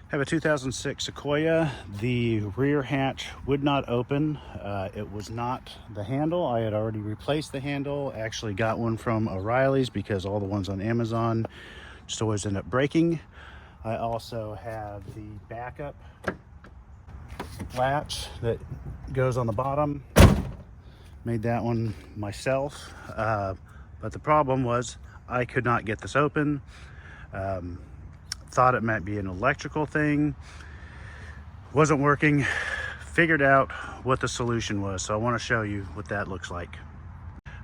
I have a 2006 Sequoia. The rear hatch would not open. It was not the handle. I had already replaced the handle. Actually got one from O'Reilly's because all the ones on Amazon just always end up breaking. I also have the backup latch that goes on the bottom. Made that one myself. But the problem was I could not get this open. Thought it might be an electrical thing. Wasn't working. Figured out what the solution was. So I want to show you what that looks like.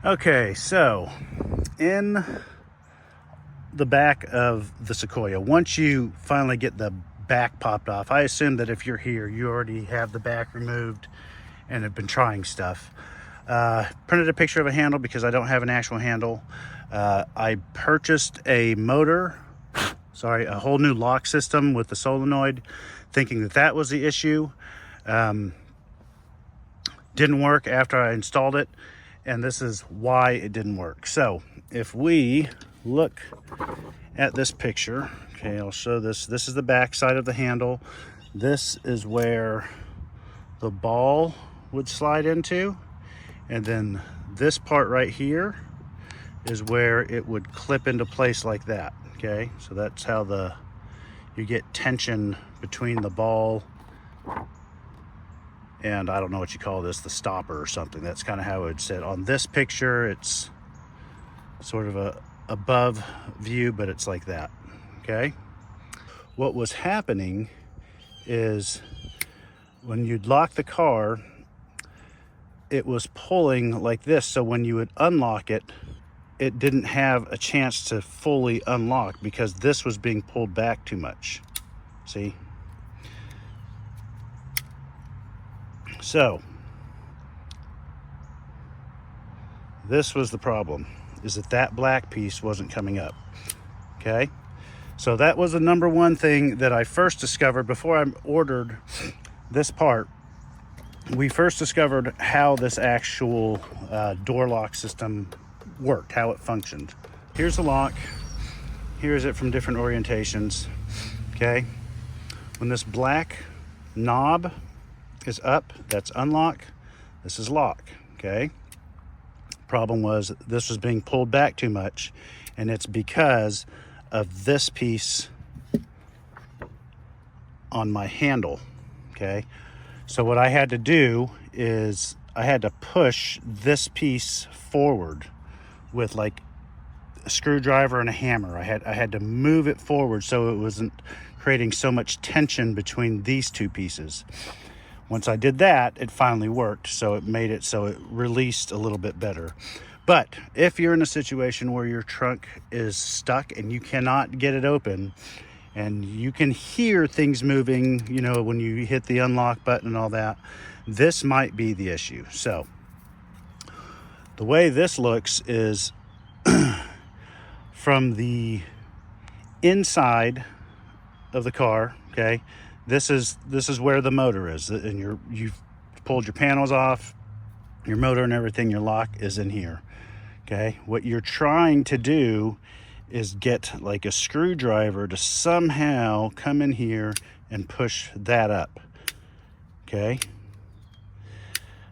Okay, so in the back of the Sequoia, once you finally get the back popped off, I assume that if you're here, you already have the back removed and have been trying stuff. Printed a picture of a handle because I don't have an actual handle. I purchased a whole new lock system with the solenoid, thinking that that was the issue. Didn't work after I installed it, and this is why it didn't work. So if we look at this picture, okay, I'll show this. This is the back side of the handle. This is where the ball would slide into, and then this part right here is where it would clip into place like that. Okay, so that's how you get tension between the ball and I don't know what you call this, the stopper or something. That's kind of how it would sit. On this picture, it's sort of a above view, but it's like that. Okay, what was happening is when you'd lock the car, it was pulling like this, so when you would unlock it, it didn't have a chance to fully unlock because this was being pulled back too much. See? So, this was the problem, is that black piece wasn't coming up. Okay? So that was the number one thing that I first discovered before I ordered this part. We first discovered how this actual door lock system worked, how it functioned. Here's the lock. Here's it from different orientations. Okay, when this black knob is up, that's unlock. This is lock. Okay, problem was this was being pulled back too much, and it's because of this piece on my handle. Okay, so what I had to do is I had to push this piece forward with like a screwdriver and a hammer. I had to move it forward so it wasn't creating so much tension between these two pieces. Once I did that, it finally worked. So it made it so it released a little bit better. But if you're in a situation where your trunk is stuck and you cannot get it open, and you can hear things moving, you know, when you hit the unlock button and all that, this might be the issue. So the way this looks is from the inside of the car. Okay, this is where the motor is, and you've pulled your panels off, your motor and everything. Your lock is in here. Okay, what you're trying to do is get like a screwdriver to somehow come in here and push that up. Okay.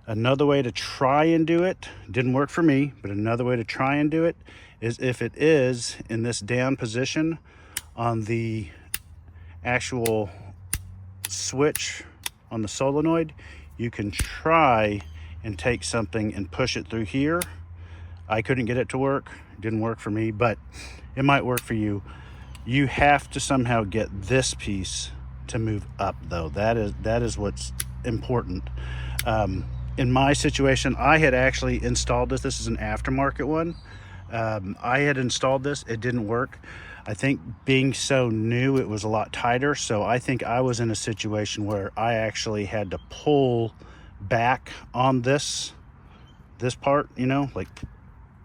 Another way to try and do it, didn't work for me, but another way to try and do it is if it is in this down position on the actual switch on the solenoid, you can try and take something and push it through here. I couldn't get it to work. It didn't work for me, but it might work for you. You have to somehow get this piece to move up though. That is what's important. In my situation, I had actually installed this. This is an aftermarket one. I had installed this. It didn't work. I think being so new, it was a lot tighter. So I think I was in a situation where I actually had to pull back on this part, you know, like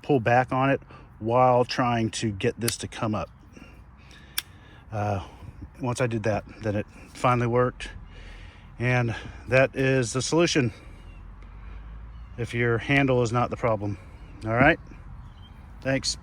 pull back on it while trying to get this to come up. Once I did that, then it finally worked. And that is the solution if your handle is not the problem. All right, thanks.